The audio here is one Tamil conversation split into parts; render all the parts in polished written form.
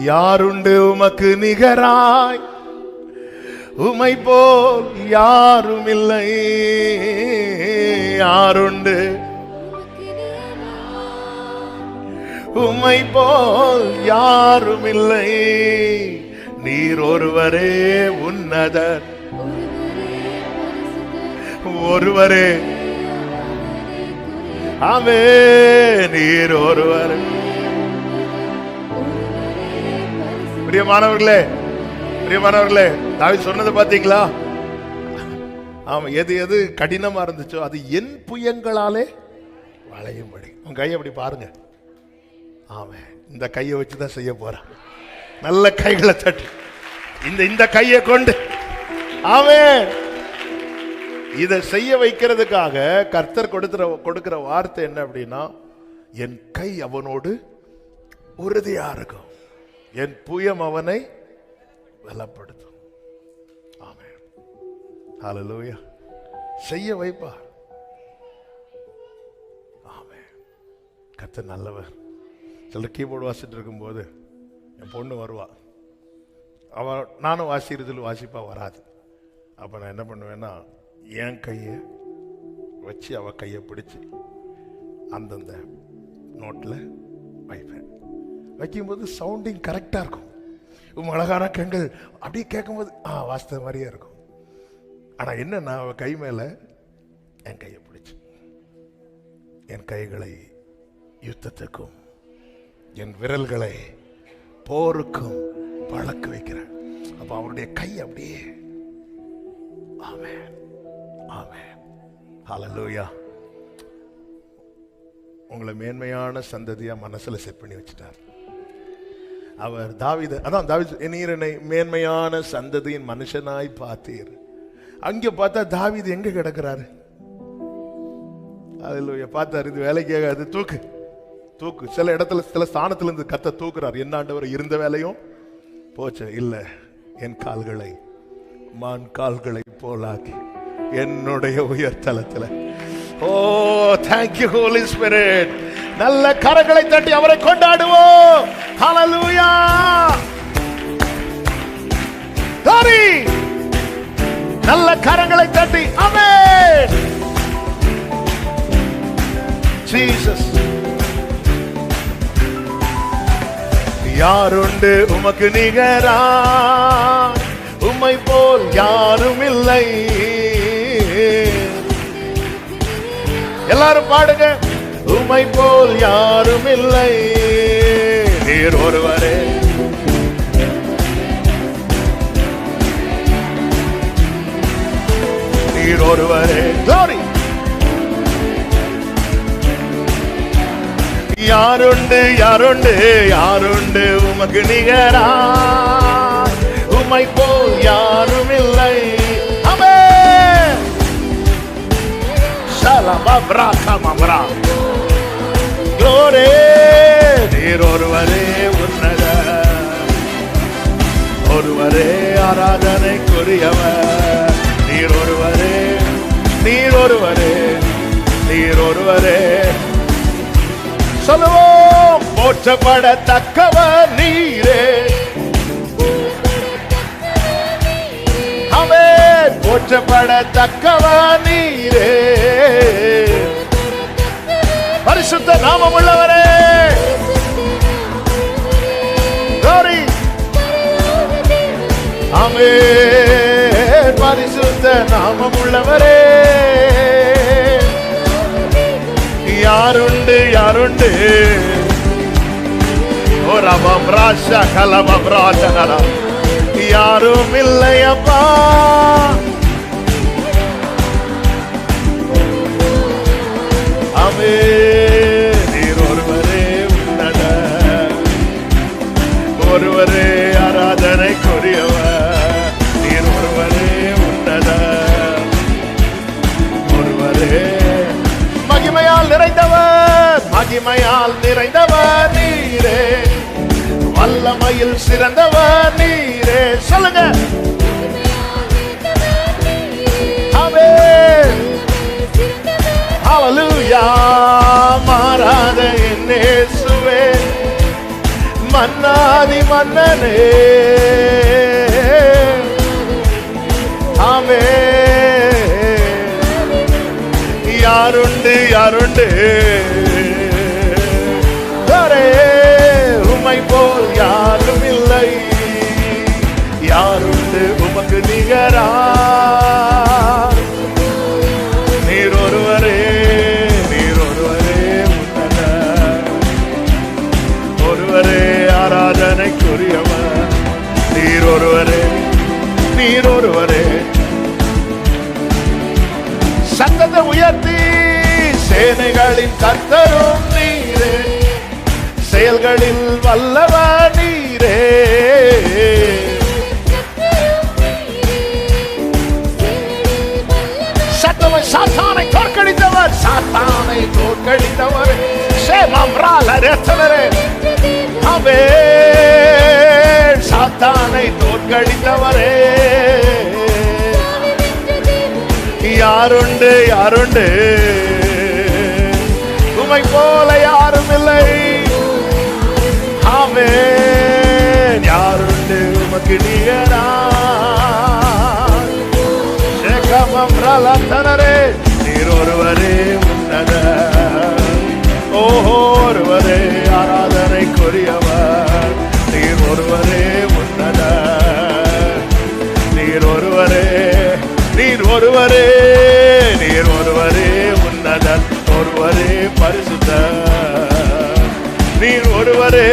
யாருண்டு உமக்கு நிகராய், உமை போல் யாரும் இல்லை. யாருண்டு உமை போல் யாரும் இல்லை. நீர் ஒருவரே உன்னதர், ஒருவரே ஆமே. நீர் ஒருவர். பிரியமானவர்களே, பிரியமானவர்களே, தாவீது சொன்னது பாத்தீங்களா? ஆமா, எது எது கடினமா இருந்துச்சோ அது என் புயங்களாலே வளையும்படி. உங்க கையை அப்படி பாருங்க. ஆமா, இந்த கையை வச்சுதான் செய்ய போறான். நல்ல கைகளை தட்டு. இந்த கையை கொண்டு ஆமே இதை செய்ய வைக்கிறதுக்காக கர்த்தர் கொடுக்கிற வார்த்தை என்ன அப்படின்னா, என் கை அவனோடு உறுதியா இருக்கும், என் புயம் அவனை பலப்படுத்தும். ஆமென். ஹல்லேலூயா. செய்ய வைப்பா. ஆமென். கர்த்தர் நல்லவர். சில கீபோர்டு வாசிட்டு இருக்கும்போது என் பொண்ணு வருவா. அவன் நானும் வாசிக்கிறதுல வாசிப்பா வராது. அப்போ நான் என்ன பண்ணுவேன்னா, என் கையை வச்சு அவ கையை பிடிச்சி அந்தந்த நோட்டில் வைப்பேன். வைக்கும்போது சவுண்டிங் கரெக்டாக இருக்கும். அழகான கண்கள் அப்படியே கேட்கும்போது வாசித்த மாதிரியே இருக்கும். ஆனால் என்ன, நான் அவள் கை மேலே என் கையை பிடிச்சி என் கைகளை யுத்தத்துக்கும் என் விரல்களை போருக்கும் பழக்க வைக்கிறேன். அப்போ அவருடைய கை அப்படியே. ஆமென், ஆமென், ஹல்லேலூயா. உங்களை மேன்மையான சந்ததியா மனசுல செட் பண்ணி வச்சுட்டார் அவர். தாவீது, அதான் தாவீது, நீர் என்னை மேன்மையான சந்ததியின் மனுஷனாய் பார்த்தீர். அங்க பார்த்தா தாவீது எங்க கிடக்கிறாரு? ஹல்லேலூயா. பார்த்தாரு, இது வேலைக்கு ஆகாது, தூக்கு தூக்கு. சில இடத்துல சில ஸ்தானத்துல இருந்து கத்த தூக்குறார். என்ன ஆண்டவர், இருந்த வேலையும் போச்சு. இல்ல, என் கால்களை மான் கால்களை போலாக்கி என்னுடைய உயர்தலத்துல. ஓ, தேங்க் யூ ஹோலி ஸ்பிரிட். நல்ல கரங்களை தட்டி அவரை கொண்டாடுவோம். ஹல்லேலூயா. glory. நல்ல கரங்களை தட்டி ஆமென். ஜீசஸ். யாருண்டு உமக்கு நிகராய், உம்மை போல் யாரும் இல்லை. எல்லாரும் பாடுங்க. உம்மை போல் யாரும் இல்லை. நீர் ஒருவரே. நீர் ஒருவரே. glory. யாருண்டு யாருண்டு யாருண்டு உமக்கு நிகராய், உம்மை போல் யாரும் இல்லை. ஆமென். ஷலமப்ரா கமப்ரா. glory. நீர் ஒருவரே உன்னதர், ஒருவரே ஆராதனைக்குரியவர். நீர் ஒருவரே, நீர் ஒருவரே, நீர் ஒருவரே. சொல்லுவோம். போற்றப்படத்தக்கவர் நீரே. ஆமென். போற்றப்படத்தக்கவர் நீரே. பரிசுத்த நாமம் உள்ளவரே. glory. ஆமென். பரிசுத்த நாமம் உள்ளவரே. யாருண்டு யாருண்டு. யாரும் இல்லையப்பா. ஆமென். நீர் ஒருவரே உன்னதர், ஒருவரே ஆராதனைக்குரியவர். நீர் ஒருவரே உன்னதர், ஒருவரே மகிமையால் நிறைந்தவர். மகிமையால் நிறைந்தவர் நீரே. வல்லமையில் சிறந்தவர் நீரே. சொல்லுங்க. ஆமென். ஹல்லேலூயா. மாறாத இயேசுவே, மன் மன்னாதி மன்னனே ஆமே யாருண்டு யாருண்டு உமை போல் யாரும் இல்லை யாருண்டு உமக்கு நிகரா நீர் ஒருவரே ஒருவரே ஆராதனைக்குரியவர் நீர் ஒருவரே சத்தத்தை உயர்த்தி சேனைகளின் கர்த்தரும் நீரே செயல்களில் வல்லவர் நீரே சத்தமை சாத்தானை தோற்கடித்தவர் அவே சாத்தானை தோற்கடித்தவரே யாருண்டு யாருண்டு உமை போல யாரும் இல்லை ஆமே யாருண்டு உமக்கு நிகரா நீர் ஒருவரே உன்னத ஒருவரே ஆராதனைக்குரியவர் நீர் ஒருவரே உன்னத நீர் ஒருவரே உன்னதன் ஒருவரே பரிசுத்த நீர் ஒருவரே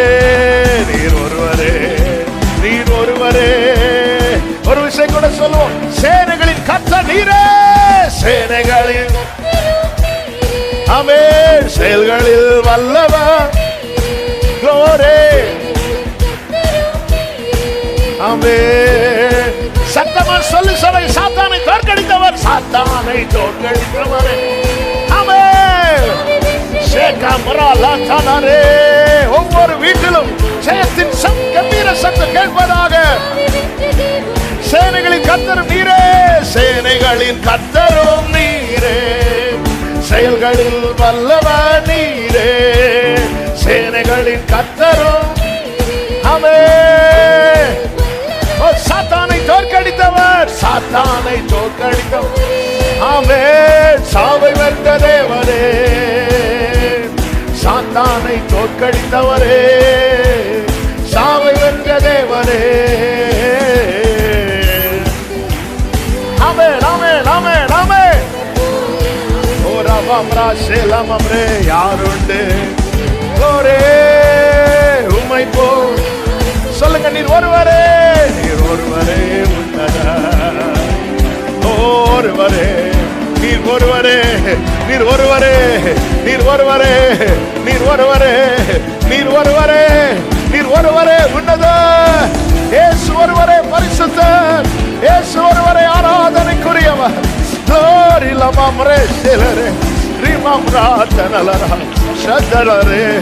ஒரு விஷயம் கூட சொல்லுவோம் சேனைகளின் கர்த்தர் நீரே சேனைகளின் ஆமென் செயல்களில் வல்லவர் glory ஆமென் சத்தமா சொல்லி சபை சாத்தானை தோற்கடித்தவரே ஆமென் சேகமரலாதனரே ஒவ்வொரு வீட்டிலும் ஜெயத்தின் கம்பீர சத்தம் கேட்பதாக சேனைகளின் கர்த்தரும் நீரே சேனைகளின் கர்த்தரும் நீரே செயல்களில் வல்லவர் நீரே சேனைகளின் கர்த்தரும் ஆமென் சாத்தானை தோற்கடித்தவர் ஆமென் சாவை வென்ற தேவனே சாத்தானை தோற்கடித்தவரே சாவை வென்ற தேவனே யாருண்டு உம்மை போல் சொல்லுங்க நீர் ஒருவரே உன்னத இயேசு ஒருவரே பரிசுத்தர் இயேசு ஒருவரே ஆராதனைக்குரியவர் glory la mamre selere rimamra tanala shadare